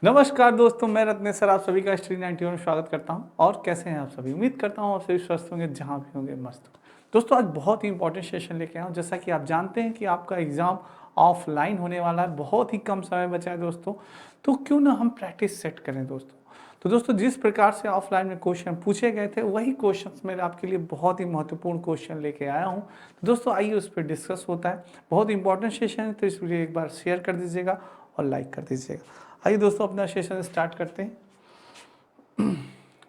नमस्कार दोस्तों, मैं रत्नेश सर आप सभी का स्टडी 91 में स्वागत करता हूं। और कैसे हैं आप सभी? उम्मीद करता हूं आप सभी स्वस्थ होंगे, जहां भी होंगे मस्त। दोस्तों आज बहुत ही इंपॉर्टेंट सेशन लेके आया हूं। जैसा कि आप जानते हैं कि आपका एग्जाम ऑफलाइन होने वाला है, बहुत ही कम समय बचा है दोस्तों। तो क्यों ना हम प्रैक्टिस सेट करें दोस्तों। तो दोस्तों जिस प्रकार से ऑफलाइन में क्वेश्चन पूछे गए थे, वही क्वेश्चंस मैं आपके लिए बहुत ही महत्वपूर्ण क्वेश्चन लेके आया हूं। तो दोस्तों आइए उस पर डिस्कस होता है। बहुत इंपॉर्टेंट सेशन है, तो इस वीडियो एक बार शेयर कर दीजिएगा और लाइक कर दीजिएगा। आइए दोस्तों अपना सेशन स्टार्ट करते हैं।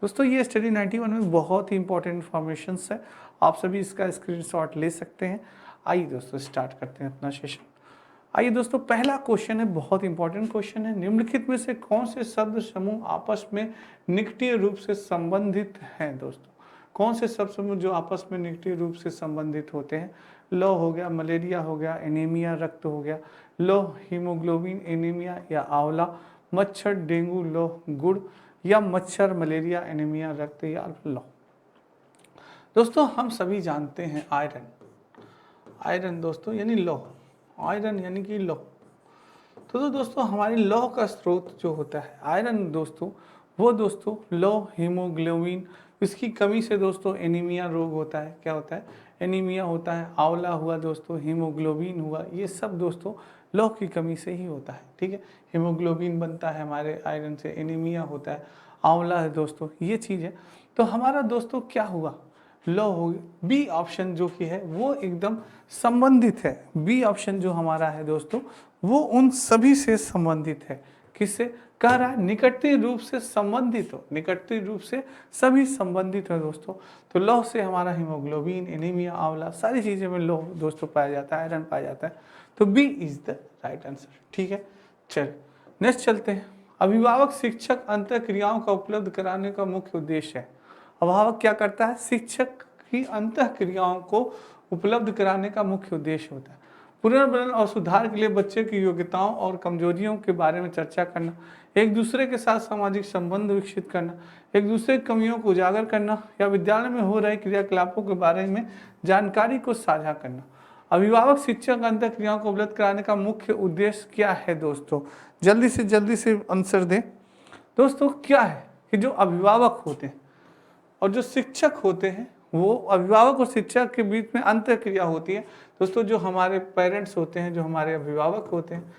दोस्तों ये स्टडी 91 में बहुत ही इंपॉर्टेंट इन्फॉर्मेशन है, आप सभी इसका स्क्रीनशॉट ले सकते हैं। आइए दोस्तों स्टार्ट करते हैं अपना सेशन। आइए दोस्तों पहला क्वेश्चन है, बहुत इंपॉर्टेंट क्वेश्चन है। निम्नलिखित में से कौन से शब्द समूह आपस में निकटीय रूप से संबंधित हैं दोस्तों? कौन से शब्द समूह जो आपस में निकटीय रूप से संबंधित होते हैं? लो हो गया, मलेरिया हो गया, एनीमिया रक्त हो गया, लो हीमोग्लोबिन एनीमिया या आंवला, मच्छर डेंगू लो गुड़, या मच्छर मलेरिया एनीमिया रक्त या लो। दोस्तों हम सभी जानते हैं आयरन, आयरन दोस्तों यानी लो, आयरन यानी कि लो। तो दोस्तों हमारे लौह का स्रोत जो होता है आयरन दोस्तों, वो दोस्तों लौह हीमोग्लोबिन, इसकी कमी से दोस्तों एनीमिया रोग होता है। क्या होता है? एनीमिया होता है। आंवला हुआ दोस्तों, हीमोग्लोबिन हुआ, ये सब दोस्तों लौह की कमी से ही होता है। ठीक है, हीमोग्लोबिन बनता है हमारे आयरन से, एनीमिया होता है, आंवला है दोस्तों, ये चीज़ है। तो हमारा दोस्तों क्या हुआ? लो हो गया। बी ऑप्शन जो कि है वो एकदम संबंधित है। बी ऑप्शन जो हमारा है दोस्तों, वो उन सभी से संबंधित है। किससे कह रहा है? निकटती रूप से संबंधित हो, निकटती रूप से सभी संबंधित है दोस्तों। तो लौह से हमारा हीमोग्लोबिन, एनीमिया, आंवला, सारी चीजें में लौह दोस्तों पाया जाता है, आयरन पाया जाता है। तो B is the right answer. ठीक है, चल नेक्स्ट चलते हैं। अभिभावक शिक्षक अंतः क्रियाओं का उपलब्ध कराने का मुख्य उद्देश्य है। अभिभावक क्या करता है? शिक्षक की अंतः क्रियाओं को उपलब्ध कराने का मुख्य उद्देश्य होता है। पुनर्बलन और सुधार के लिए बच्चे की योग्यताओं और कमजोरियों के बारे में चर्चा करना, एक दूसरे के साथ सामाजिक संबंध विकसित करना, एक दूसरे की कमियों को उजागर करना, या विद्यालय में हो रहे क्रियाकलापों के बारे में जानकारी को साझा करना। अभिभावक शिक्षक अंतः क्रियाओं को उपलब्ध कराने का मुख्य उद्देश्य क्या है दोस्तों? जल्दी से आंसर दें दोस्तों। क्या है कि जो अभिभावक होते हैं और जो शिक्षक होते हैं, वो अभिभावक और शिक्षक के बीच में अंतर क्रिया होती है दोस्तों। जो हमारे पेरेंट्स होते हैं, जो हमारे अभिभावक होते हैं,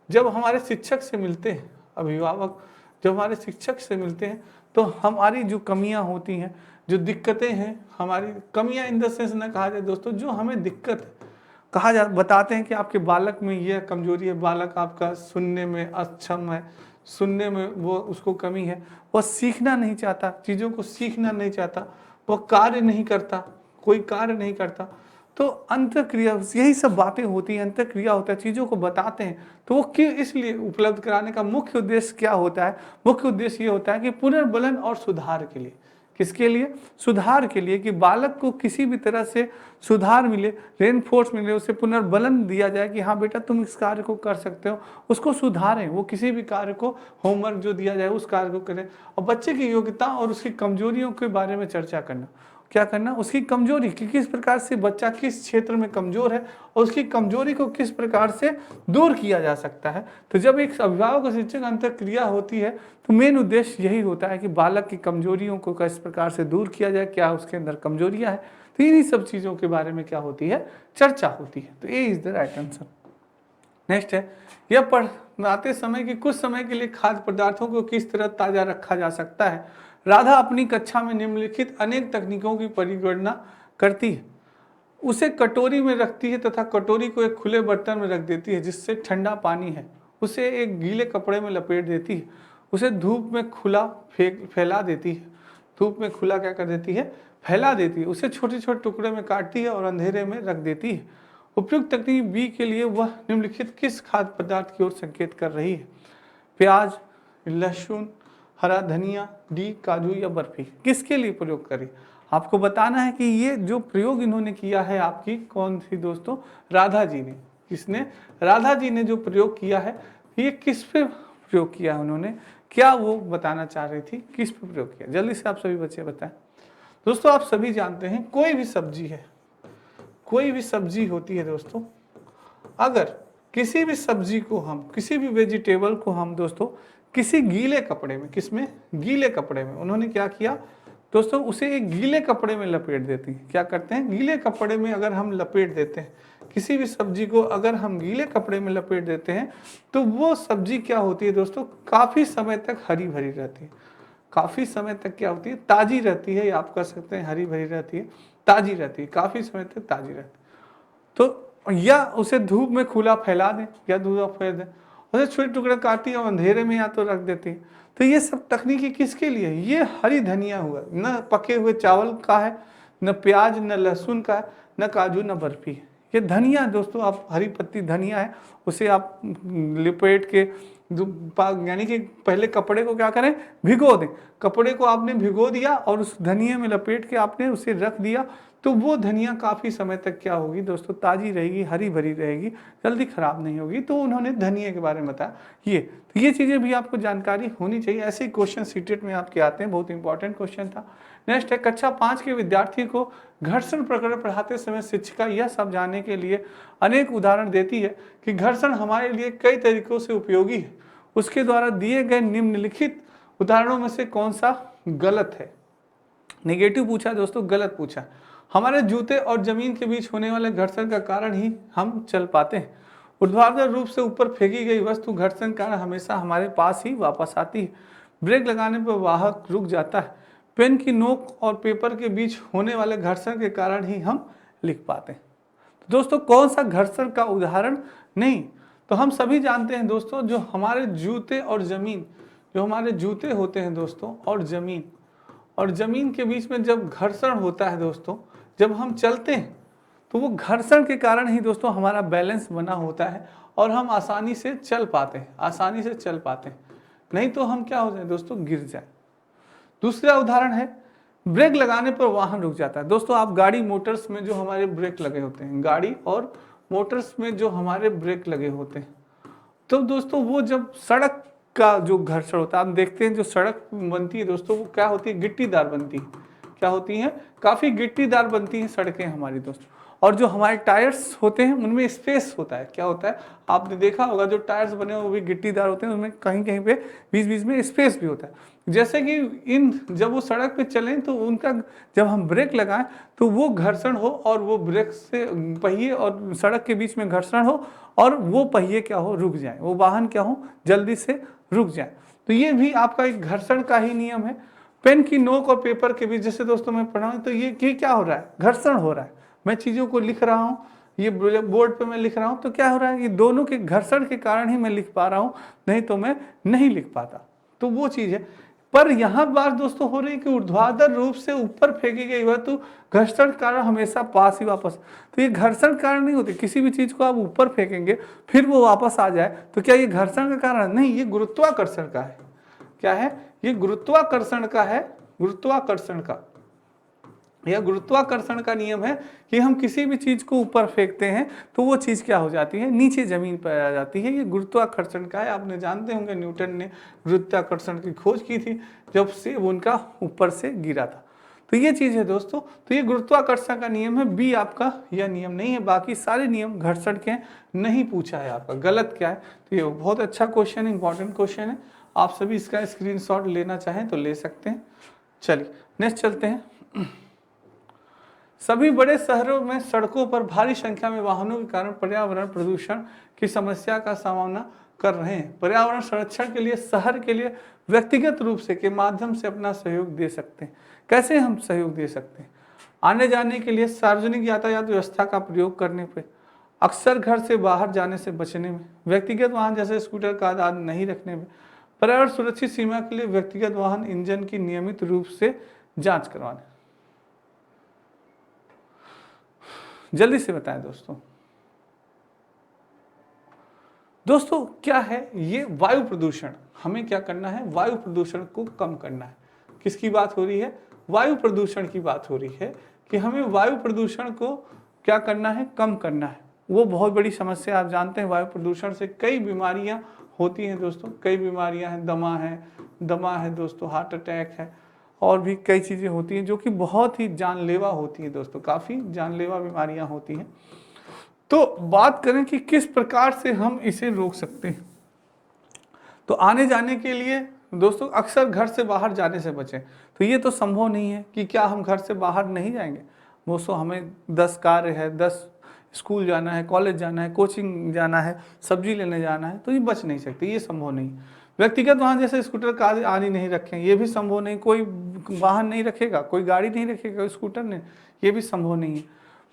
जब हमारे शिक्षक से मिलते हैं, अभिभावक जब हमारे शिक्षक से मिलते हैं, तो हमारी जो कमियां होती हैं, जो दिक्कतें हैं, हमारी कमियां इन द सेंस ना कहा जाए दोस्तों, जो हमें दिक्कत है, कहा जा बताते हैं कि आपके बालक में यह कमजोरी है, बालक आपका सुनने में अक्षम है, सुनने में वो उसको कमी है, वह सीखना नहीं चाहता, चीज़ों को सीखना नहीं चाहता, वह कार्य नहीं करता, कोई कार्य नहीं करता। तो अंतःक्रिया यही सब बातें होती हैं, अंतःक्रिया होता है, चीज़ों को बताते हैं। तो वो क्यों, इसलिए उपलब्ध कराने का मुख्य उद्देश्य क्या होता है? मुख्य उद्देश्य ये होता है कि पुनर्बलन और सुधार के लिए। किसके लिए? सुधार के लिए, कि बालक को किसी भी तरह से सुधार मिले, रेनफोर्स मिले, उसे पुनर्बलन दिया जाए कि हाँ बेटा तुम इस कार्य को कर सकते हो, उसको सुधारें। वो किसी भी कार्य को, होमवर्क जो दिया जाए उस कार्य को करें। और बच्चे की योग्यता और उसकी कमजोरियों के बारे में चर्चा करना। क्या करना? उसकी कमजोरी कि किस प्रकार से बच्चा किस क्षेत्र में कमजोर है और उसकी कमजोरी को किस प्रकार से दूर किया जा सकता है। तो जब एक अभिभावक और शिक्षक अंतर क्रिया होती है, तो मेन उद्देश्य यही होता है कि बालक की कमजोरियों को किस प्रकार से दूर किया जाए, क्या उसके अंदर कमजोरियां हैं। तो इन्हीं सब चीज़ों के बारे में क्या होती है? चर्चा होती है। तो A is the right answer. Next है, यह पढ़ाते समय कि कुछ समय के लिए खाद्य पदार्थों को किस तरह ताज़ा रखा जा सकता है। राधा अपनी कक्षा में निम्नलिखित अनेक तकनीकों की परिगणना करती है। उसे कटोरी में रखती है तथा कटोरी को एक खुले बर्तन में रख देती है जिससे ठंडा पानी है। उसे एक गीले कपड़े में लपेट देती है। उसे धूप में खुला फैला देती है। धूप में खुला क्या कर देती है? फैला देती है। उसे छोटे छोटे टुकड़े में काटती है और अंधेरे में रख देती है। उपयुक्त तकनीक बी के लिए वह निम्नलिखित किस खाद्य पदार्थ की ओर संकेत कर रही है? प्याज, लहसुन, हरा धनिया, डी काजू या बर्फी। किसके लिए प्रयोग करी? आपको बताना है कि ये जो प्रयोग इन्होंने किया है, आपकी कौन सी दोस्तों? राधा जी ने। किसने? राधा जी ने जो प्रयोग किया है, ये किस पे प्रयोग किया है उन्होंने? क्या वो बताना चाह रही थी? किस पे प्रयोग किया? जल्दी से आप सभी बच्चे बताएं। दोस्तों आप सभी जानते हैं, कोई भी सब्जी है, कोई भी सब्जी होती है दोस्तों, अगर किसी भी सब्जी को हम, किसी भी वेजिटेबल को हम दोस्तों किसी गीले कपड़े में, किसमें, गीले कपड़े में, उन्होंने क्या किया दोस्तों, उसे एक गीले कपड़े में लपेट देती हैं। क्या करते हैं, गीले कपड़े में अगर हम लपेट देते हैं किसी भी सब्जी को, अगर हम गीले कपड़े में लपेट देते हैं तो वो सब्जी क्या होती है दोस्तों, काफी समय तक हरी भरी रहती है, काफी समय तक क्या होती है, ताजी रहती है, या आप कह सकते हैं हरी भरी रहती है, ताजी रहती है, काफी समय तक ताजी रहती है। तो या उसे धूप में खुला फैला दें, या धूप फैला दें, उसे छोटे टुकड़े काटी और अंधेरे में या तो रख देती है। तो ये सब तकनीकी किसके लिए, ये हरी धनिया हुआ, न पके हुए चावल का है, न प्याज, न लहसुन का है, न काजू, न बर्फी है। ये धनिया दोस्तों, आप हरी पत्ती धनिया है, उसे आप लिपेट के यानी कि पहले कपड़े को क्या करें, भिगो दें, कपड़े को आपने भिगो दिया और उस धनिया में लपेट के आपने उसे रख दिया, तो वो धनिया काफ़ी समय तक क्या होगी दोस्तों, ताज़ी रहेगी, हरी भरी रहेगी, जल्दी ख़राब नहीं होगी। तो उन्होंने धनिया के बारे में बताया। तो ये चीज़ें भी आपको जानकारी होनी चाहिए। ऐसे ही क्वेश्चन सीटेट में आपके आते हैं, बहुत इंपॉर्टेंट क्वेश्चन था। नेक्स्ट है, कक्षा 5 के विद्यार्थी को घर्षण प्रकरण पढ़ाते समय शिक्षिका यह समझाने के लिए अनेक उदाहरण देती है कि घर्षण हमारे लिए कई तरीकों से उपयोगी है, उसके द्वारा दिए गए निम्नलिखित उदाहरणों में से कौन सा गलत है। नेगेटिव पूछा दोस्तों, गलत पूछा। हमारे जूते और जमीन के बीच होने वाले घर्षण का कारण ही हम चल पाते हैं। ऊर्ध्वाधर रूप से ऊपर फेंकी गई वस्तु घर्षण कारण हमेशा हमारे पास ही वापस आती है। ब्रेक लगाने पर वाहक रुक जाता है। पेन की नोक और पेपर के बीच होने वाले घर्षण के कारण ही हम लिख पाते हैं। तो दोस्तों कौन सा घर्षण का उदाहरण नहीं, तो हम सभी जानते हैं दोस्तों, जो हमारे जूते और जमीन, जो हमारे जूते होते हैं दोस्तों और जमीन के बीच में जब घर्षण होता है दोस्तों, जब हम चलते हैं तो वो घर्षण के कारण ही दोस्तों हमारा बैलेंस बना होता है और हम आसानी से चल पाते हैं, नहीं तो हम क्या हो जाए दोस्तों, गिर जाए। दूसरा उदाहरण है, ब्रेक लगाने पर वाहन रुक जाता है। दोस्तों आप गाड़ी मोटर्स में जो हमारे ब्रेक लगे होते हैं, गाड़ी और मोटर्स में जो हमारे ब्रेक लगे होते हैं, तो दोस्तों वो जब सड़क का जो घर्षण होता है, आप देखते हैं जो सड़क बनती है दोस्तों, वो क्या होती है, गिट्टीदार बनती है। क्या होती हैं, काफ़ी गिट्टीदार बनती हैं सड़कें हमारी दोस्तों। और जो हमारे टायर्स होते हैं उनमें स्पेस होता है। क्या होता है, आपने देखा होगा जो टायर्स बने हुए वो भी गिट्टीदार होते हैं, उसमें कहीं कहीं पे बीच बीच में स्पेस भी होता है। जैसे कि जब वो सड़क पे चलें तो उनका जब हम ब्रेक लगाएं तो वो घर्षण हो और वो ब्रेक से पहिए और सड़क के बीच में घर्षण हो और वो पहिए क्या हो, रुक जाए, वो वाहन क्या हो, जल्दी से रुक जाए। तो ये भी आपका एक घर्षण का ही नियम है। पेन की नोक और पेपर के बीच, जैसे दोस्तों मैं पढ़ा हूं, तो ये क्या हो रहा है, घर्षण हो रहा है। मैं चीज़ों को लिख रहा हूँ, ये बोर्ड पे मैं लिख रहा हूँ, तो क्या हो रहा है, ये दोनों के घर्षण के कारण ही मैं लिख पा रहा हूँ, नहीं तो मैं नहीं लिख पाता। तो वो चीज़ है। पर यहाँ बात दोस्तों हो रही है कि ऊर्ध्वाधर रूप से ऊपर फेंकी गई वस्तु घर्षण कारण हमेशा पास ही वापस, तो ये घर्षण कारण नहीं होती। किसी भी चीज़ को आप ऊपर फेंकेंगे फिर वो वापस आ जाए, तो क्या ये घर्षण का कारण नहीं, ये गुरुत्वाकर्षण का है। क्या है, ये गुरुत्वाकर्षण का है, यह गुरुत्वाकर्षण का नियम है कि हम किसी भी चीज को ऊपर फेंकते हैं तो वो चीज क्या हो जाती है, नीचे जमीन पर आ जाती है। ये गुरुत्वाकर्षण का है। आपने जानते होंगे न्यूटन ने गुरुत्वाकर्षण की खोज की थी जब से उनका ऊपर से गिरा था। तो ये चीज है दोस्तों, तो ये गुरुत्वाकर्षण का नियम है। बी आपका यह नियम नहीं है, बाकी सारे नियम घर्षण के नहीं पूछा है आपका, गलत क्या है। तो ये बहुत अच्छा क्वेश्चन, इंपॉर्टेंट क्वेश्चन है। आप सभी इसका स्क्रीनशॉट लेना चाहें तो ले सकते हैं। चलिए नेक्स्ट चलते हैं। सभी बड़े शहरों में सड़कों पर भारी संख्या में वाहनों के कारण पर्यावरण प्रदूषण की समस्या का सामना कर रहे हैं। पर्यावरण संरक्षण के लिए शहर के लिए व्यक्तिगत रूप से के माध्यम से अपना सहयोग दे सकते हैं। कैसे हम सहयोग दे सकते हैं, आने जाने के लिए सार्वजनिक यातायात व्यवस्था का प्रयोग करने पर, अक्सर घर से बाहर जाने से बचने में, व्यक्तिगत वाहन जैसे स्कूटर कार आदि नहीं रखने में, पर्यावरण सुरक्षित सीमा के लिए व्यक्तिगत वाहन इंजन की नियमित रूप से जांच करवाने। जल्दी से बताएं दोस्तों क्या है ये वायु प्रदूषण। हमें क्या करना है, वायु प्रदूषण को कम करना है। किसकी बात हो रही है, वायु प्रदूषण की बात हो रही है कि हमें वायु प्रदूषण को क्या करना है, कम करना है। वो बहुत बड़ी समस्या, आप जानते हैं वायु प्रदूषण से कई बीमारियां होती हैं दोस्तों, कई बीमारियां हैं, दमा है दोस्तों, हार्ट अटैक है, और भी कई चीज़ें होती हैं जो कि बहुत ही जानलेवा होती हैं दोस्तों, काफ़ी जानलेवा बीमारियां होती हैं। तो बात करें कि किस प्रकार से हम इसे रोक सकते हैं, तो आने जाने के लिए दोस्तों अक्सर घर से बाहर जाने से बचें। तो ये तो संभव नहीं है कि क्या हम घर से बाहर नहीं जाएंगे। दोस्तों हमें 10 कार्य है, 10 स्कूल जाना है, कॉलेज जाना है, कोचिंग जाना है, सब्जी लेने जाना है, तो ये बच नहीं सकते, ये संभव नहीं। व्यक्तिगत वाहन जैसे स्कूटर कार आदि नहीं रखें, ये भी संभव नहीं। कोई वाहन नहीं रखेगा, कोई गाड़ी नहीं रखेगा, कोई स्कूटर नहीं, ये भी संभव नहीं है।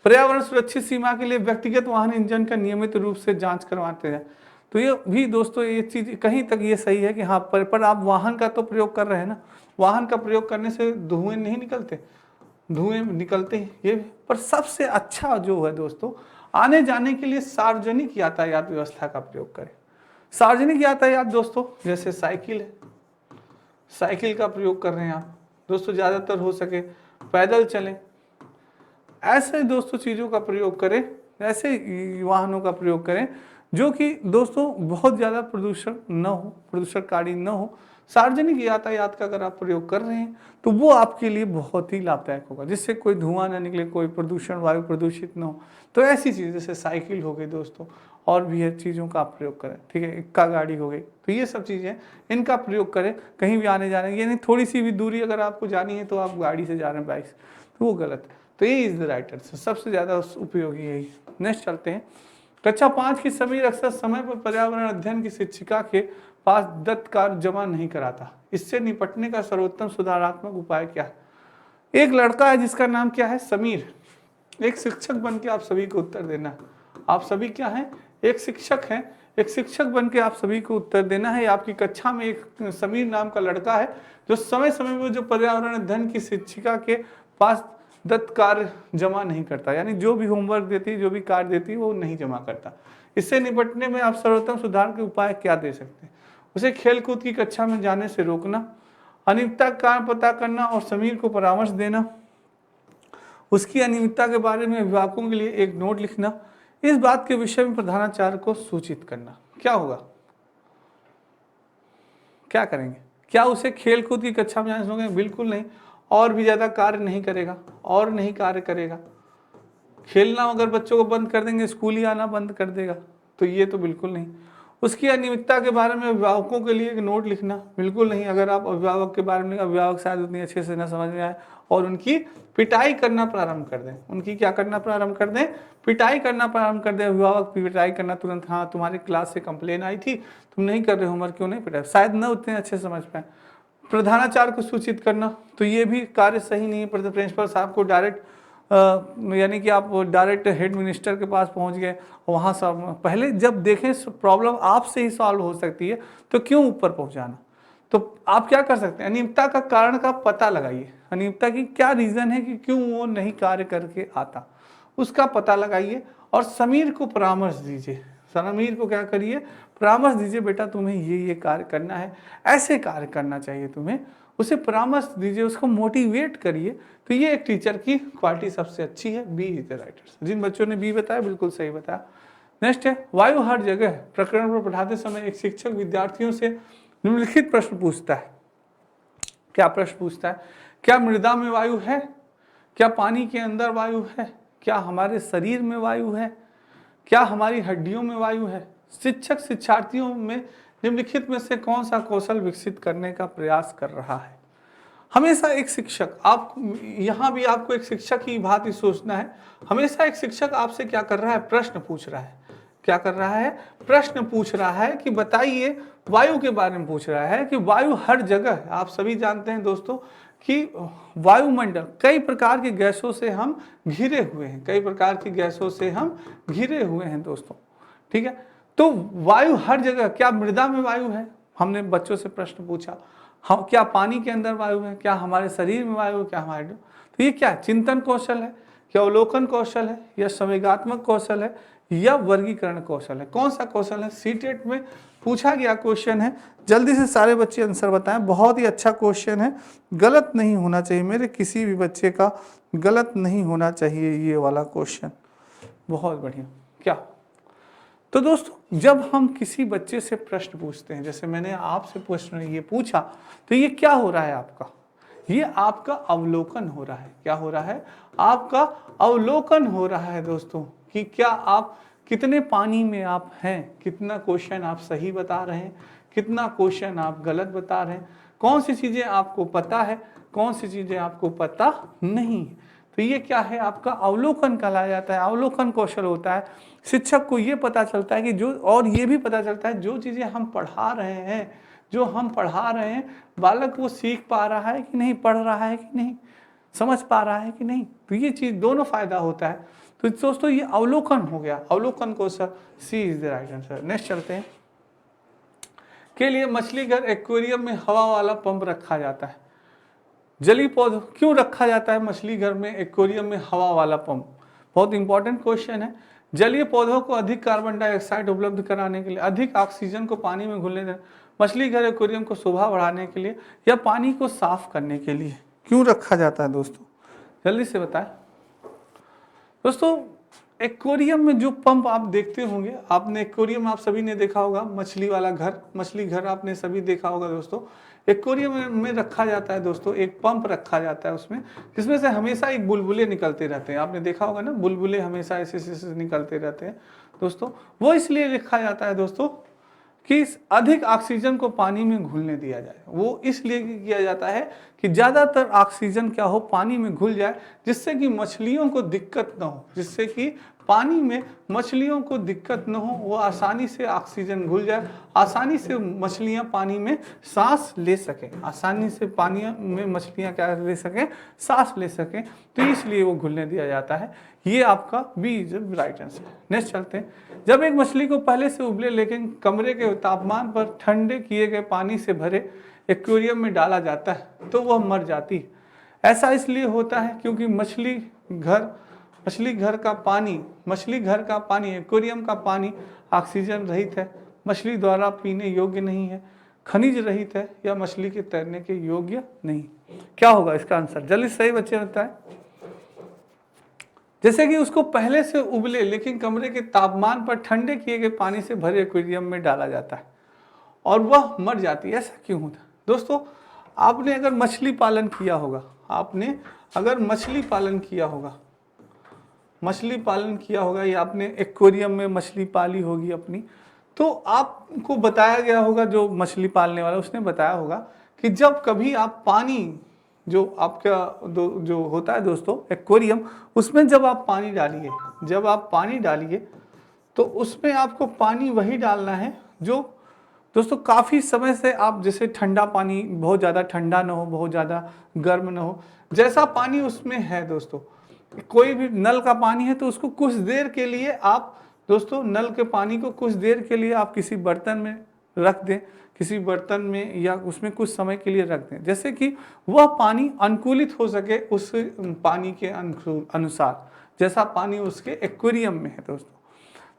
पर्यावरण सुरक्षित सीमा के लिए व्यक्तिगत वाहन इंजन का नियमित रूप से जांच करवाते हैं। तो ये भी दोस्तों ये चीज़ कहीं तक ये सही है कि हाँ पर आप वाहन का तो प्रयोग कर रहे हैं ना, वाहन का प्रयोग करने से धुएं नहीं निकलते, धुएं निकलते हैं ये भी। पर सबसे अच्छा जो है दोस्तों, आने जाने के लिए सार्वजनिक यातायात व्यवस्था का प्रयोग करें। सार्वजनिक यातायात दोस्तों जैसे साइकिल है, साइकिल का प्रयोग कर रहे हैं आप दोस्तों, ज़्यादातर हो सके पैदल चलें, ऐसे दोस्तों चीज़ों का प्रयोग करें, ऐसे वाहनों का प्रयोग करें जो कि दोस्तों बहुत ज़्यादा प्रदूषण न हो, प्रदूषणकारी न हो। सार्वजनिक यातायात का अगर आप प्रयोग कर रहे हैं तो वो आपके लिए बहुत ही लाभदायक होगा, जिससे कोई धुआं ना निकले, कोई प्रदूषण, वायु प्रदूषित न हो। तो ऐसी चीज़ जैसे साइकिल हो गई दोस्तों, और भी है चीज़ों का आप प्रयोग करें, ठीक है, इक्का गाड़ी हो गई, तो ये सब चीज़ें इनका प्रयोग करें। कहीं भी आने जाने, यानी थोड़ी सी भी दूरी अगर आपको जानी है तो आप गाड़ी से जा रहे हैं, बाइक से, तो वो गलत है। तो ये इज द राइट आंसर, सबसे ज़्यादा उपयोगी यही। नेक्स्ट चलते हैं। कक्षा 5 की समीर अक्सर समय पर पर्यावरण अध्ययन की शिक्षिका के पास दत्त कार्य जमा नहीं कराता, इससे निपटने का सर्वोत्तम सुधारात्मक उपाय क्या है? एक लड़का है जिसका नाम क्या है, समीर। एक शिक्षक बन के आप सभी को उत्तर देना। आप सभी क्या हैं, एक शिक्षक हैं, एक शिक्षक बन के आप सभी को उत्तर देना है। आपकी कक्षा में एक समीर नाम का लड़का है जो समय समय में जो पर्यावरण अध्ययन की शिक्षिका के पास दत्त कार्य जमा नहीं करता, यानी जो भी होमवर्क देती है, जो भी कार्य देती है, वो नहीं जमा करता। इससे निपटने में आप सर्वोत्तम सुधार के उपाय क्या दे सकते हैं? उसे खेलकूद की कक्षा में जाने से रोकना, अनियमितता का कारण पता करना और समीर को परामर्श देना, उसकी अनियमितता के बारे में अभिभावकों के लिए एक नोट लिखना, इस बात के विषय में प्रधानाचार्य को सूचित करना। क्या होगा, क्या करेंगे? क्या उसे खेलकूद की कक्षा में जाने से रोकेंगे? बिल्कुल नहीं। और भी ज़्यादा कार्य नहीं करेगा, और नहीं कार्य करेगा। खेलना अगर बच्चों को बंद कर देंगे, स्कूल ही आना बंद कर देगा, तो ये तो बिल्कुल नहीं। उसकी अनियमितता के बारे में अभिभावकों के लिए एक नोट लिखना, बिल्कुल नहीं। अगर आप अभिभावक के बारे में, अभिभावक शायद उतनी अच्छे से न समझ में आए और उनकी पिटाई करना प्रारंभ कर दें, उनकी क्या करना प्रारंभ कर दें, पिटाई करना प्रारंभ कर दें। अभिभावक पिटाई करना तुरंत, हाँ तुम्हारी क्लास से कंप्लेन आई थी, तुम नहीं कर रहे होमवर्क, क्यों नहीं पिटाई, शायद न उतने अच्छे समझ पाए। प्रधानाचार्य को सूचित करना, तो ये भी कार्य सही नहीं है। प्रिंसिपल साहब को डायरेक्ट यानी कि आप डायरेक्ट हेड मिनिस्टर के पास पहुंच गए, वहाँ सब पहले जब देखें प्रॉब्लम आपसे ही सॉल्व हो सकती है तो क्यों ऊपर पहुंचाना। तो आप क्या कर सकते हैं, अनियमितता का कारण का पता लगाइए, अनियमितता की क्या रीज़न है कि क्यों वो नहीं कार्य करके आता, उसका पता लगाइए और समीर को परामर्श दीजिए। समीर को क्या करिए, परामर्श दीजिए, बेटा तुम्हें ये कार्य करना है, ऐसे कार्य करना चाहिए तुम्हें, उसे परामर्श दीजिए, उसको मोटिवेट करिए। तो ये एक टीचर की क्वालिटी सबसे अच्छी है। B is the writer. जिन बच्चों ने बी बताया बिल्कुल सही बताया। नेक्स्ट है, वायु हर जगह प्रकरण पर पढ़ाते समय एक शिक्षक विद्यार्थियों से निम्नलिखित प्रश्न पूछता है। क्या प्रश्न पूछता है? क्या मृदा में वायु है? क्या पानी के अंदर वायु है? क्या हमारे शरीर में वायु है? क्या हमारी हड्डियों में वायु है? शिक्षक शिक्षार्थियों में निम्नलिखित में से कौन सा कौशल विकसित करने का प्रयास कर रहा है? हमेशा एक शिक्षक, आप यहाँ भी आपको एक शिक्षक की भांति सोचना है। हमेशा एक शिक्षक आपसे क्या कर रहा है, प्रश्न पूछ रहा है। क्या कर रहा है, प्रश्न पूछ रहा है कि बताइए, वायु के बारे में पूछ रहा है कि वायु हर जगह है। आप सभी जानते हैं दोस्तों कि वायुमंडल कई प्रकार की गैसों से हम घिरे हुए हैं, कई प्रकार की गैसों से हम घिरे हुए हैं दोस्तों, ठीक है। तो वायु हर जगह, क्या मृदा में वायु है? हमने बच्चों से प्रश्न पूछा। हम क्या पानी के अंदर वायु है? क्या हमारे शरीर में वायु है? क्या हमारे, तो ये क्या चिंतन कौशल है, क्या अवलोकन कौशल है, या संवेगात्मक कौशल है, या वर्गीकरण कौशल है? कौन सा कौशल है? सीटेट में पूछा गया क्वेश्चन है। जल्दी से सारे बच्चे आंसर बताएं। बहुत ही अच्छा क्वेश्चन है, गलत नहीं होना चाहिए मेरे किसी भी बच्चे का, गलत नहीं होना चाहिए ये वाला क्वेश्चन। बहुत बढ़िया। क्या तो दोस्तों, जब हम किसी बच्चे से प्रश्न पूछते हैं, जैसे मैंने आपसे प्रश्न ये पूछा, तो ये क्या हो रहा है आपका, ये आपका अवलोकन हो रहा है। क्या हो रहा है? आपका अवलोकन हो रहा है दोस्तों, कि क्या आप कितने पानी में आप हैं, कितना क्वेश्चन आप सही बता रहे हैं, कितना क्वेश्चन आप गलत बता रहे हैं, कौन सी चीज़ें आपको पता है, कौन सी चीज़ें आपको पता नहीं है। तो ये क्या है, आपका अवलोकन कहलाया जाता है। अवलोकन कौशल होता है। शिक्षक को ये पता चलता है कि जो, और ये भी पता चलता है जो चीज़ें हम पढ़ा रहे हैं, जो हम पढ़ा रहे हैं, बालक वो सीख पा रहा है कि नहीं, पढ़ रहा है कि नहीं, समझ पा रहा है कि नहीं। तो ये चीज़ दोनों फायदा होता है। तो दोस्तों ये अवलोकन हो गया, अवलोकन कौशल, C is the right answer. Next चलते हैं। के लिए मछली घर एक्वेरियम में हवा वाला पंप रखा जाता है। जलीय पौधों क्यों रखा जाता है मछली घर में एक्वेरियम में हवा वाला पंप? बहुत इंपॉर्टेंट क्वेश्चन है। जलीय पौधों को अधिक कार्बन डाइऑक्साइड उपलब्ध कराने के लिए, अधिक ऑक्सीजन को पानी में घुलने देने, मछली घर एक्वेरियम को शोभा बढ़ाने के लिए, या पानी को साफ करने के लिए क्यों रखा जाता है दोस्तों? जल्दी से बताएं दोस्तों। एक्वेरियम में जो पंप आप देखते होंगे, आपने एक्वेरियम आप सभी ने देखा होगा, मछली वाला घर, मछली घर आपने सभी देखा होगा दोस्तों। एक्वेरियम में रखा जाता है दोस्तों, एक पंप रखा जाता है उसमें, जिसमें से हमेशा एक बुलबुले निकलते रहते हैं। आपने देखा होगा ना, बुलबुले हमेशा ऐसे ऐसे निकलते रहते हैं दोस्तों। वो इसलिए रखा जाता है दोस्तों कि अधिक ऑक्सीजन को पानी में घुलने दिया जाए। वो इसलिए किया जाता है कि ज़्यादातर ऑक्सीजन क्या हो, पानी में घुल जाए, जिससे कि मछलियों को दिक्कत ना हो, जिससे कि पानी में मछलियों को दिक्कत न हो, वो आसानी से ऑक्सीजन घुल जाए, आसानी से मछलियां पानी में सांस ले सकें, आसानी से पानी में मछलियां क्या ले सकें, सांस ले सकें। तो इसलिए वो घुलने दिया जाता है। ये आपका B is right answer. Next चलते हैं। जब एक मछली को पहले से उबले लेकिन कमरे के तापमान पर ठंडे किए गए पानी से भरे एक्वेरियम में डाला जाता है तो वह मर जाती है। ऐसा इसलिए होता है क्योंकि मछली घर का पानी एक्वेरियम का पानी ऑक्सीजन रहित है, मछली द्वारा पीने योग्य नहीं है, खनिज रहित है, या मछली के तैरने के योग्य नहीं। क्या होगा इसका आंसर? जल्दी सही बच्चे बताएं। जैसे कि उसको पहले से उबले लेकिन कमरे के तापमान पर ठंडे किए गए पानी से भरे एक्वेरियम में डाला जाता है और वह मर जाती है। ऐसा क्यों होता है दोस्तों? आपने अगर मछली पालन किया होगा, या आपने एक्वेरियम में मछली पाली होगी अपनी, तो आपको बताया गया होगा, जो मछली पालने वाला उसने बताया होगा कि जब कभी आप पानी, जो आपका जो होता है दोस्तों एक्वेरियम, उसमें जब आप पानी डालिए तो उसमें आपको पानी वही डालना है जो दोस्तों काफ़ी समय से आप, जैसे ठंडा पानी, बहुत ज़्यादा ठंडा ना हो, बहुत ज़्यादा गर्म ना हो, जैसा पानी उसमें है दोस्तों। कोई भी नल का पानी है तो उसको कुछ देर के लिए आप दोस्तों, नल के पानी को कुछ देर के लिए आप किसी बर्तन में रख दें, किसी बर्तन में, या उसमें कुछ समय के लिए रख दें, जैसे कि वह पानी अनुकूलित हो सके उस पानी के अनुसार, जैसा पानी उसके एक्वेरियम में है दोस्तों।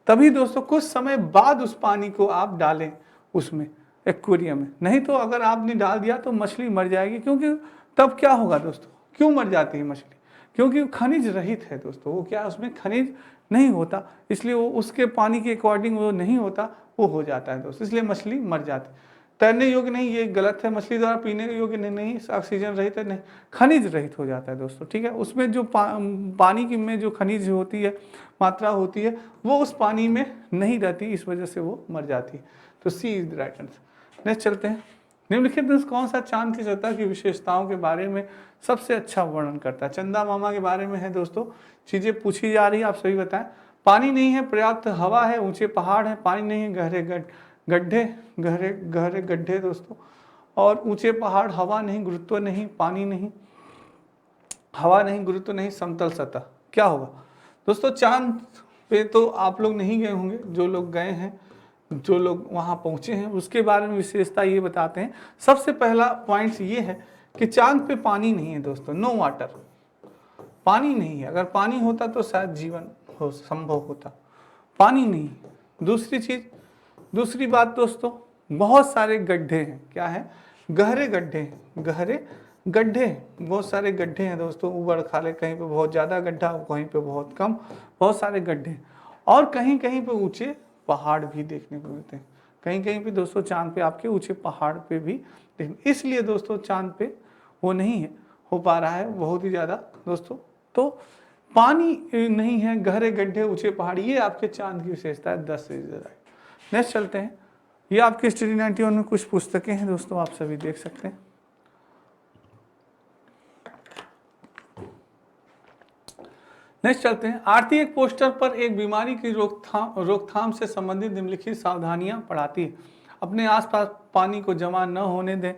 तभी दोस्तों कुछ समय बाद उस पानी को आप डालें उसमें एक्वेरियम में। नहीं तो अगर आपने डाल दिया तो मछली मर जाएगी। क्योंकि तब क्या होगा दोस्तों, क्यों मर जाती है मछली? क्योंकि खनिज रहित है दोस्तों। वो क्या, उसमें खनिज नहीं होता, इसलिए वो उसके पानी के अकॉर्डिंग वो नहीं होता, वो हो जाता है दोस्तों, इसलिए मछली मर जाती है। तैरने योग्य नहीं, ये गलत है। मछली द्वारा पीने के योग्य नहीं, ऑक्सीजन रहित है, नहीं, खनिज रहित हो जाता है दोस्तों। ठीक है, उसमें जो पानी की में जो खनिज होती है, मात्रा होती है, वो उस पानी में नहीं रहती, इस वजह से वो मर जाती है। तो C is the right answer. Next चलते हैं। निम्नलिखित में कौन सा चांद की सतह की विशेषताओं के बारे में सबसे अच्छा वर्णन करता है? चंदा मामा के बारे में है दोस्तों, चीजें पूछी जा रही है, आप सभी बताएं। पानी नहीं है, पर्याप्त हवा है, ऊंचे पहाड़ है, पानी नहीं है, गहरे गड्ढे दोस्तों, और ऊंचे पहाड़, हवा नहीं, गुरुत्व नहीं, पानी नहीं, हवा नहीं, गुरुत्व नहीं, समतल सतह। क्या होगा दोस्तों? चांद पे तो आप लोग नहीं गए होंगे, जो लोग गए हैं, जो लोग वहां पहुंचे हैं, उसके बारे में विशेषता ये बताते हैं। सबसे पहला पॉइंट ये है कि चांद पे पानी नहीं है दोस्तों, नो वाटर, पानी नहीं है। अगर पानी होता तो शायद जीवन संभव होता, पानी नहीं। दूसरी बात दोस्तों, बहुत सारे गड्ढे हैं। क्या है? गहरे गड्ढे, बहुत सारे गड्ढे हैं दोस्तों, उबड़ खाले, कहीं पे बहुत ज़्यादा गड्ढा, कहीं पे बहुत कम, बहुत सारे गड्ढे, और कहीं कहीं पे ऊंचे पहाड़ भी देखने को मिलते हैं। कहीं कहीं पे दोस्तों चांद पे आपके ऊंचे पहाड़ पे भी देखने, इसलिए दोस्तों चांद पे वो नहीं है, हो पा रहा है बहुत ही ज़्यादा दोस्तों। तो पानी नहीं है, गहरे गड्ढे, ऊंचे पहाड़, ये आपके चांद की विशेषता है। 10 से राइट। नेक्स्ट चलते हैं। ये आपके स्टडी 91 में कुछ पुस्तकें हैं दोस्तों, आप सभी देख सकते हैं। नेक्स्ट चलते हैं। आरती एक पोस्टर पर एक बीमारी की रोकथाम से संबंधित निम्नलिखित सावधानियां पढ़ाती है। अपने आसपास पानी को जमा न होने दें।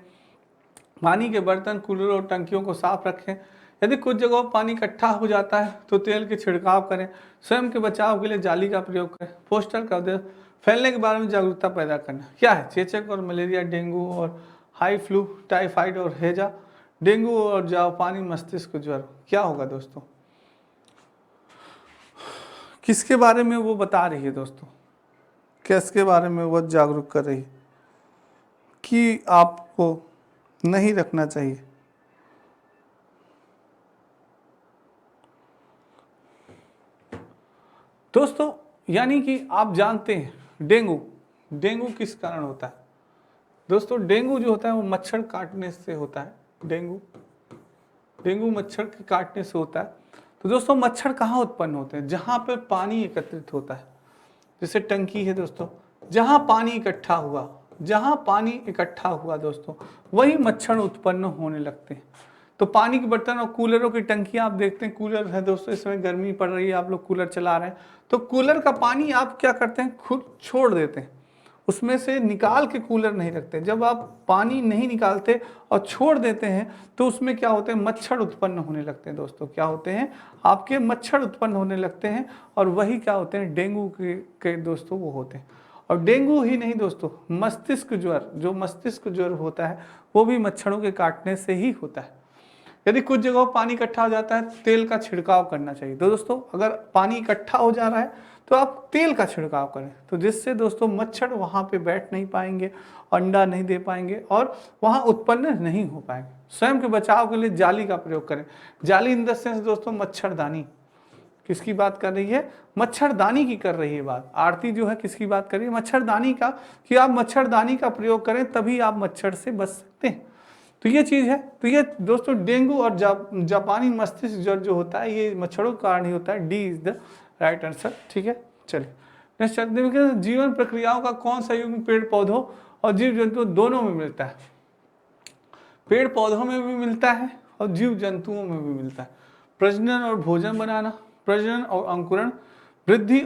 पानी के बर्तन, कूलर और टंकियों को साफ रखें। यदि कुछ जगहों पानी इकट्ठा हो जाता है तो तेल के छिड़काव करें। स्वयं के बचाव के लिए जाली का प्रयोग करें। पोस्टर का उद्देश्य फैलने के बारे में जागरूकता पैदा करना। क्या है? चेचक और मलेरिया, डेंगू और हाई फ्लू, टाइफाइड और हैजा, डेंगू और जापानी मस्तिष्क ज्वर। क्या होगा दोस्तों? किसके बारे में वो बता रही है दोस्तों? किसके बारे में वो जागरूक कर रही है कि आपको नहीं रखना चाहिए? दोस्तों यानी कि आप जानते हैं डेंगू किस कारण होता है दोस्तों? डेंगू जो होता है वो मच्छर काटने से होता है। डेंगू मच्छर के काटने से होता है। तो दोस्तों मच्छर कहाँ उत्पन्न होते हैं? जहाँ पे पानी एकत्रित होता है, जैसे टंकी है दोस्तों, जहाँ पानी इकट्ठा हुआ दोस्तों, वही मच्छर उत्पन्न होने लगते हैं। तो पानी के बर्तन और कूलरों की टंकी आप देखते हैं, कूलर है दोस्तों, इसमें गर्मी पड़ रही है, आप लोग कूलर चला रहे हैं, तो कूलर का पानी आप क्या करते हैं? खुद छोड़ देते हैं, उसमें से निकाल के कूलर नहीं रखते। जब आप पानी नहीं निकालते और छोड़ देते हैं तो उसमें क्या होते हैं? मच्छर उत्पन्न होने लगते हैं दोस्तों। क्या होते हैं? आपके मच्छर उत्पन्न होने लगते हैं, और वही क्या होते हैं? डेंगू के दोस्तों वो होते हैं। और डेंगू ही नहीं दोस्तों, मस्तिष्क ज्वर होता है वो भी मच्छरों के काटने से ही होता है। यदि कुछ जगहों पानी इकट्ठा हो जाता है, तेल का छिड़काव करना चाहिए। तो दोस्तों अगर पानी इकट्ठा हो जा रहा है तो आप तेल का छिड़काव करें, तो जिससे दोस्तों मच्छर वहाँ पे बैठ नहीं पाएंगे, अंडा नहीं दे पाएंगे और वहाँ उत्पन्न नहीं हो पाएंगे। स्वयं के बचाव के लिए जाली का प्रयोग करें। जाली इन द सेंस दोस्तों मच्छरदानी। किसकी बात कर रही है? मच्छरदानी की कर रही है बात। आरती जो है किसकी बात कर रही है? मच्छरदानी का, कि आप मच्छरदानी का प्रयोग करें तभी आप मच्छर से बच सकते हैं। तो ये चीज़ है। तो ये दोस्तों डेंगू और जापानी मस्तिष्क ज्वर जो होता है ये मच्छरों के कारण ही होता है। D is the right answer. ठीक है, चलिए नेक्स्ट चलते हैं। जीवन प्रक्रियाओं का कौन सा युग्म पेड़ पौधों और जीव जंतुओं दोनों में मिलता है? पेड़ पौधों में भी मिलता है और जीव जंतुओं में भी मिलता है। प्रजनन और भोजन बनाना, प्रजनन और अंकुरण, वृद्धि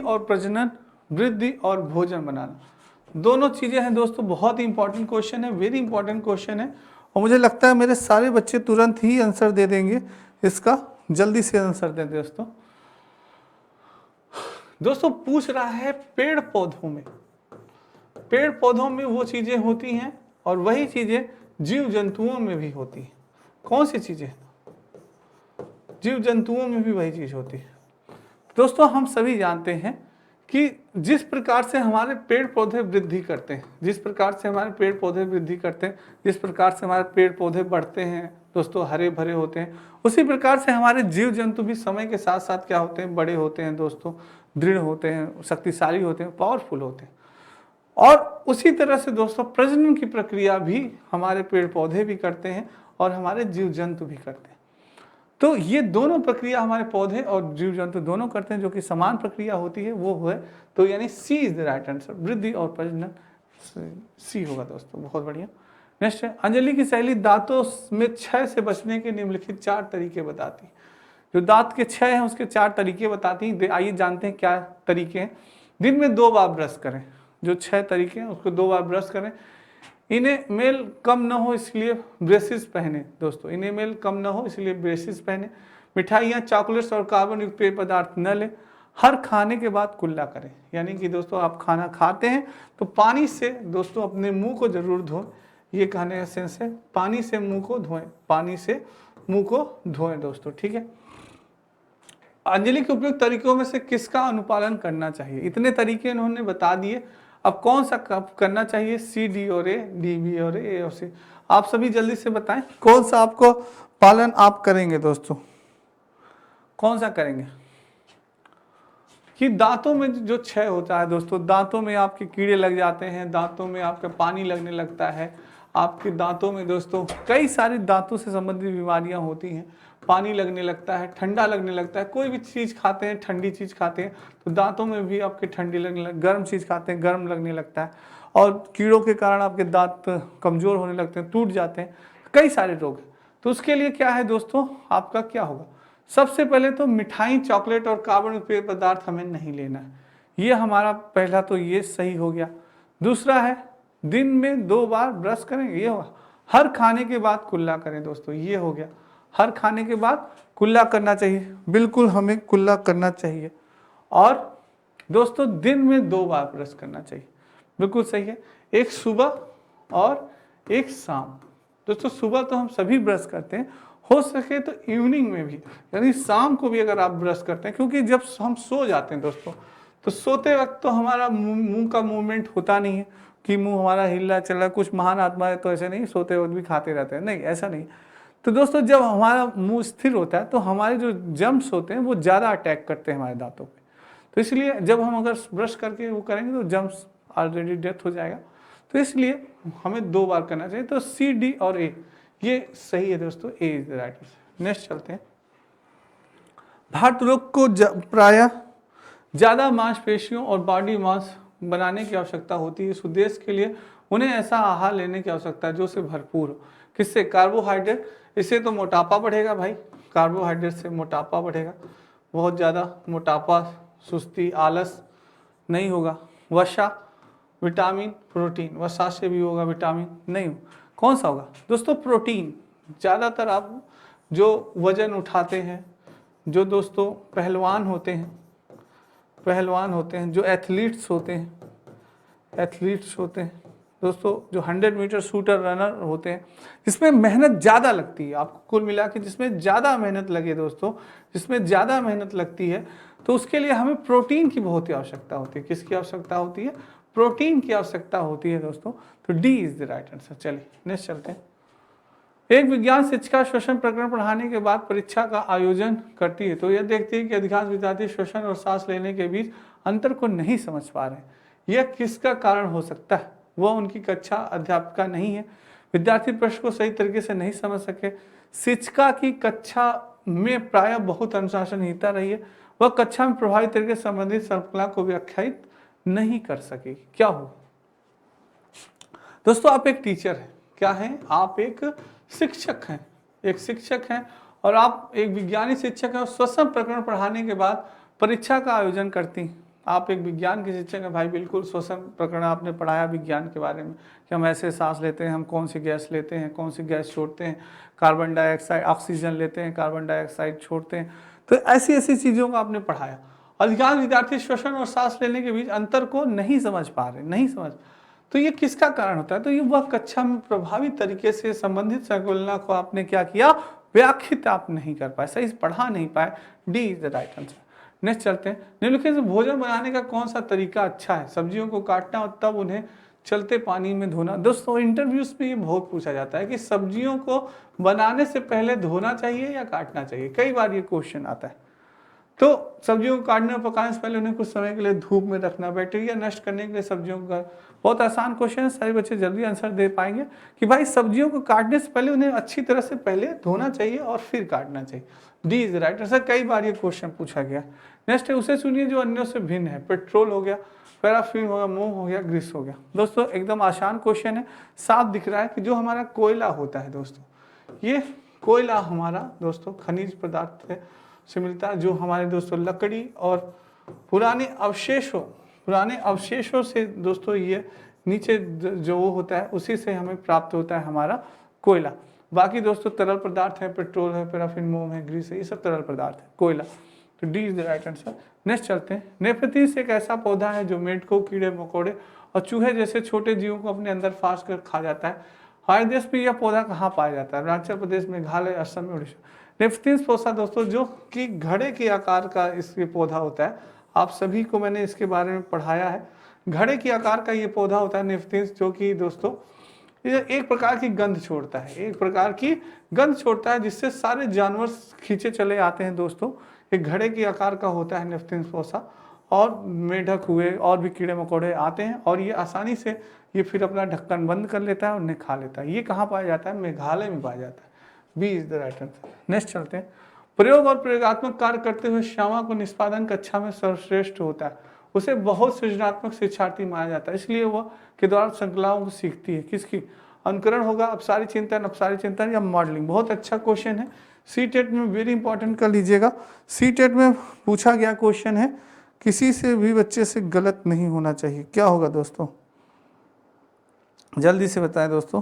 और भोजन बनाना, दोनों चीजें हैं दोस्तों। बहुत ही इंपॉर्टेंट क्वेश्चन है, वेरी इंपॉर्टेंट क्वेश्चन है, और मुझे लगता है मेरे सारे बच्चे तुरंत ही आंसर दे देंगे इसका। जल्दी से आंसर दें दोस्तों। दोस्तों पूछ रहा है पेड़ पौधों में वो चीजें होती हैं और वही चीजें जीव जंतुओं में भी होती हैं। कौन सी चीजें? जीव जंतुओं में भी वही चीज होती है। दोस्तों हम सभी जानते हैं कि जिस प्रकार से हमारे पेड़ पौधे वृद्धि करते हैं, जिस प्रकार से हमारे पेड़ पौधे बढ़ते हैं दोस्तों, हरे भरे होते हैं, उसी प्रकार से हमारे जीव जंतु भी समय के साथ साथ क्या होते हैं? बड़े होते हैं दोस्तों, दृढ़ होते हैं, शक्तिशाली होते हैं, पावरफुल होते हैं। और उसी तरह से दोस्तों प्रजनन की प्रक्रिया भी हमारे पेड़ पौधे भी करते हैं और हमारे जीव जंतु भी करते हैं। तो ये दोनों प्रक्रिया हमारे पौधे और जीव जंतु दोनों करते हैं, जो कि समान प्रक्रिया होती है वो है। तो यानी सी इज द राइट आंसर। वृद्धि और प्रजनन सी होगा दोस्तों। बहुत बढ़िया। नेक्स्ट है, अंजलि की सहेली दांतों में क्षय से बचने के निम्नलिखित 4 तरीके बताती है। जो दांत के क्षय हैं उसके 4 तरीके बताती है। आइए जानते हैं क्या तरीके हैं। दिन में 2 बार ब्रश करें। जो 6 तरीके हैं उसको 2 बार ब्रश करें। इन्हें मेल कम न हो इसलिए ब्रेसेस पहने दोस्तों, इन्हें मेल कम न हो इसलिए ब्रेसेस पहने। मिठाइयाँ, चॉकलेट्स और कार्बन युक्त पेय पदार्थ न लें। हर खाने के बाद कुल्ला करें। यानी कि दोस्तों आप खाना खाते हैं तो पानी से दोस्तों अपने मुंह को जरूर धोएं। ये कहने का सेंस है, पानी से मुंह को धोएं दोस्तों। ठीक है। अंजलि के उपयुक्त तरीकों में से किसका अनुपालन करना चाहिए? इतने तरीके इन्होंने बता दिए, अब कौन सा करना चाहिए? सी, डी और ए, डी, बी और ए और सी। आप सभी जल्दी से बताएं कौन सा आपको पालन आप करेंगे दोस्तों, कौन सा करेंगे? कि दांतों में जो क्षय होता है दोस्तों, दांतों में आपके कीड़े लग जाते हैं, दांतों में आपका पानी लगने लगता है, आपके दांतों में दोस्तों कई सारी दांतों से संबंधित बीमारियां होती हैं। पानी लगने लगता है, ठंडा लगने लगता है, कोई भी चीज़ खाते हैं, ठंडी चीज़ खाते हैं तो दांतों में भी आपके ठंडी लगने लग, गर्म चीज़ खाते हैं गर्म लगने लगता है, और कीड़ों के कारण आपके दांत कमज़ोर होने लगते हैं, टूट जाते हैं, कई सारे रोग हैं। तो उसके लिए क्या है दोस्तों, आपका क्या होगा, सबसे पहले तो मिठाई, चॉकलेट और कार्बन पेय पदार्थ हमें नहीं लेना है। ये हमारा पहला तो ये सही हो गया। दूसरा है दिन में 2 बार ब्रश करेंगे, ये होगा। हर खाने के बाद कुल्ला करें दोस्तों, ये हो गया। हर खाने के बाद कुल्ला करना चाहिए, बिल्कुल हमें कुल्ला करना चाहिए। और दोस्तों दिन में 2 बार ब्रश करना चाहिए, बिल्कुल सही है। एक सुबह और एक शाम। दोस्तों सुबह तो हम सभी ब्रश करते हैं, हो सके तो इवनिंग में भी, यानी शाम को भी अगर आप ब्रश करते हैं, क्योंकि जब हम सो जाते हैं दोस्तों तो सोते वक्त तो हमारा मुंह का मूवमेंट होता नहीं है कि मुंह हमारा हिला चला। कुछ महान आत्मा है तो ऐसे नहीं सोते वक्त भी खाते रहते हैं, नहीं ऐसा नहीं। तो दोस्तों जब हमारा मुंह स्थिर होता है तो हमारे जो जर्म्स होते हैं वो ज़्यादा अटैक करते हैं हमारे दांतों पे, तो इसलिए जब हम अगर ब्रश करके वो करेंगे तो जर्म्स ऑलरेडी डेथ हो जाएगा। तो इसलिए हमें 2 बार करना चाहिए। तो सी, डी और ए ये सही है दोस्तों, A is the right answer. Next चलते हैं। भारत लोग को प्रायः ज़्यादा मांसपेशियों और बॉडी मास बनाने की आवश्यकता होती है। इस उद्देश्य के लिए उन्हें ऐसा आहार लेने की आवश्यकता है जो से भरपूर हो। किससे? कार्बोहाइड्रेट। इससे तो मोटापा बढ़ेगा भाई, कार्बोहाइड्रेट से मोटापा बढ़ेगा, बहुत ज़्यादा मोटापा, सुस्ती, आलस नहीं होगा। वसा, विटामिन, प्रोटीन। वसा से भी होगा, विटामिन नहीं हो। कौन सा होगा दोस्तों? प्रोटीन। ज़्यादातर आप जो वजन उठाते हैं, जो दोस्तों पहलवान होते हैं, जो एथलीट्स होते हैं दोस्तों, जो 100 मीटर शूटर रनर होते हैं, जिसमें मेहनत ज़्यादा लगती है, आपको कुल मिला के जिसमें ज़्यादा मेहनत लगे दोस्तों, जिसमें ज़्यादा मेहनत लगती है, तो उसके लिए हमें प्रोटीन की बहुत ही आवश्यकता होती है। किसकी आवश्यकता होती है? प्रोटीन की आवश्यकता होती है दोस्तों। तो D is the right answer. चलिए नेक्स्ट चलते हैं। एक विज्ञान शिक्षिका श्वसन प्रकरण पढ़ाने के बाद परीक्षा का आयोजन करती है, तो यह देखती है कि अधिकांश विद्यार्थी श्वसन और सांस लेने के बीच अंतर को नहीं समझ पा रहे हैं। यह किसका कारण हो सकता है? वह उनकी कक्षा अध्यापिका नहीं है, विद्यार्थी प्रश्न को सही तरीके से नहीं समझ सके, शिक्षिका की कक्षा में प्रायः बहुत अनुशासनहीनता रही है, वह कक्षा में प्रभावी तरीके से संबंधित श्रृंखला को व्याख्यायित नहीं कर सके। क्या हो दोस्तों? आप एक टीचर हैं, क्या हैं आप? एक शिक्षक हैं, और आप एक विज्ञानी शिक्षक हैं और श्वसन प्रकरण पढ़ाने के बाद परीक्षा का आयोजन करती हैं। आप एक विज्ञान के शिक्षक हैं भाई, बिल्कुल श्वसन प्रकरण आपने पढ़ाया विज्ञान के बारे में कि हम ऐसे सांस लेते हैं, हम कौन सी गैस लेते हैं, कौन सी गैस छोड़ते हैं, कार्बन डाइऑक्साइड, ऑक्सीजन लेते हैं, कार्बन डाइऑक्साइड छोड़ते हैं, तो ऐसी ऐसी चीज़ों को आपने पढ़ाया। अधिकांश विद्यार्थी श्वसन और सांस लेने के बीच अंतर को नहीं समझ पा रहे, तो ये किसका कारण होता है? तो ये वह कक्षा में प्रभावी तरीके से संबंधित संकुलना को आपने क्या किया? व्याख्यात आप नहीं कर पाए, सही से पढ़ा नहीं पाए। D is the right answer. Next चलते हैं। निम्नलिखित से भोजन बनाने का कौन सा तरीका अच्छा है? सब्जियों को काटना और तब उन्हें चलते पानी में धोना। दोस्तों इंटरव्यूज में ये बहुत पूछा जाता है कि सब्जियों को बनाने से पहले धोना चाहिए या काटना चाहिए, कई बार ये क्वेश्चन आता है। तो सब्जियों को काटने और पकाने से पहले उन्हें कुछ समय के लिए धूप में रखना, बैक्टीरिया नष्ट करने के लिए सब्जियों का। बहुत आसान क्वेश्चन है, सारे बच्चे जल्दी आंसर दे पाएंगे कि भाई सब्जियों को काटने से पहले उन्हें अच्छी तरह से पहले धोना चाहिए और फिर काटना चाहिए। D is right answer. कई बार ये क्वेश्चन पूछा गया। नेक्स्ट है, उसे सुनिए जो अन्यों से भिन्न है। पेट्रोल हो गया, पैराफिन हो गया, मोम हो गया, ग्रीस हो गया। दोस्तों एकदम आसान क्वेश्चन है, साफ दिख रहा है कि जो हमारा कोयला होता है दोस्तों, ये कोयला हमारा दोस्तों खनिज पदार्थ से मिलता है, जो हमारे दोस्तों लकड़ी और पुराने अवशेषों से दोस्तों ये नीचे जो वो होता है उसी से हमें प्राप्त होता है हमारा कोयला। बाकी दोस्तों तरल पदार्थ है, पेट्रोल है, पैराफिन, मोम है, ग्रीस है, ये सब तरल पदार्थ है। कोयला, तो D is the right answer. Next चलते हैं। नेफ्रिटिस एक ऐसा पौधा है जो मेंढकों, कीड़े मकोड़े और चूहे जैसे छोटे जीवों को अपने अंदर फांस कर खा जाता है। हमारे देश में यह पौधा कहाँ पाया जाता है? अरुणाचल प्रदेश, मेघालय, असम में, उड़ीसा। नेफ्रिटिस पौधा दोस्तों जो कि घड़े के आकार का इसके पौधा होता है, आप सभी को मैंने इसके बारे में पढ़ाया है। घड़े के आकार का ये पौधा होता है नेफ्रिटिस, जो कि दोस्तों ये एक प्रकार की गंध छोड़ता है, जिससे सारे जानवर खींचे चले आते हैं दोस्तों। एक घड़े के आकार का होता है नेफ्रिटिस पौधा, और मेढक हुए और भी कीड़े मकोड़े आते हैं और ये आसानी से ये फिर अपना ढक्कन बंद कर लेता है और उन्हें खा लेता है। ये कहाँ पाया जाता है? मेघालय में पाया जाता है। B is the right answer. Next चलते हैं। प्रयोग और प्रयोगात्मक कार्य करते हुए श्यामा को निष्पादन कक्षा में सर्वश्रेष्ठ होता है। उसे बहुत सृजनात्मक शिक्षार्थी माना जाता है, इसलिए वह के द्वारा श्रृंखलाओं को सीखती है। किसकी? अनुकरण होगा, अपसारी चिंतन या मॉडलिंग। बहुत अच्छा क्वेश्चन है, सी टेट में वेरी इंपॉर्टेंट कर लीजिएगा। सी टेट में पूछा गया क्वेश्चन है, किसी से भी बच्चे से गलत नहीं होना चाहिए। क्या होगा दोस्तों? जल्दी से बताएं दोस्तों।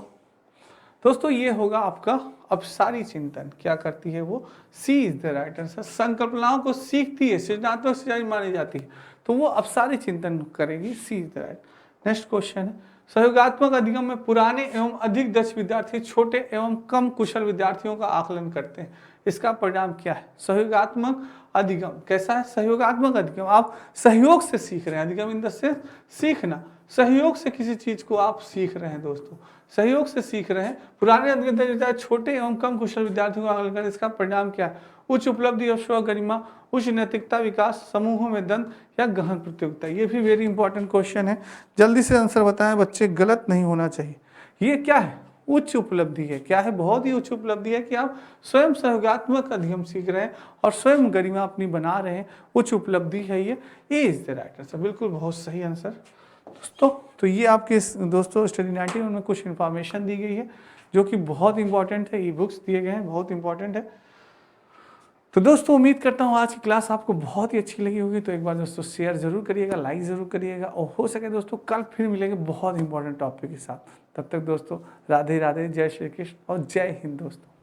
दोस्तों ये होगा आपका अपसारी चिंतन। क्या करती है वो? सी इज द राइट आंसर। संकल्पनाओं को सीखती है, सृजनात्मक सिंचाई मानी जाती है, तो वो अपसारी चिंतन करेगी। C is the right. Next question है, सहयोगात्मक अधिगम में पुराने एवं अधिक दक्ष विद्यार्थी छोटे एवं कम कुशल विद्यार्थियों का आकलन करते हैं। इसका परिणाम क्या है? सहयोगात्मक अधिगम कैसा है? सहयोगात्मक अधिगम, आप सहयोग से सीख रहे हैं। अधिगम इन द सेंस सीखना, सहयोग से किसी चीज को आप सीख रहे हैं दोस्तों, सहयोग से सीख रहे हैं। पुराने अधिगम छोटे एवं कम कुशल विद्यार्थियों का आकलन करें। इसका परिणाम क्या है? उच्च उपलब्धि और स्व गरिमा, उच्च नैतिकता विकास, समूहों में दंड या गहन प्रतियोगिता। ये भी वेरी इंपॉर्टेंट क्वेश्चन है, जल्दी से आंसर बताएं बच्चे। गलत नहीं होना चाहिए। ये क्या है? उच्च उपलब्धि है। क्या है? बहुत ही उच्च उपलब्धि है कि आप स्वयं सहयोगात्मक अधिगम सीख रहे हैं और स्वयं गरिमा अपनी बना रहे हैं। उच्च उपलब्धि है ये। ए इज द राइट आंसर। बिल्कुल बहुत सही आंसर दोस्तों। तो ये आपके दोस्तों स्टडी 90 में कुछ इन्फॉर्मेशन दी गई है जो कि बहुत इंपॉर्टेंट है। ई बुक्स दिए गए हैं, बहुत इंपॉर्टेंट है। तो दोस्तों उम्मीद करता हूँ आज की क्लास आपको बहुत ही अच्छी लगी होगी। तो एक बार दोस्तों शेयर जरूर करिएगा, लाइक जरूर करिएगा और हो सके दोस्तों कल फिर मिलेंगे बहुत इंपॉर्टेंट टॉपिक के साथ। तब तक दोस्तों राधे राधे, जय श्री कृष्ण और जय हिंद दोस्तों।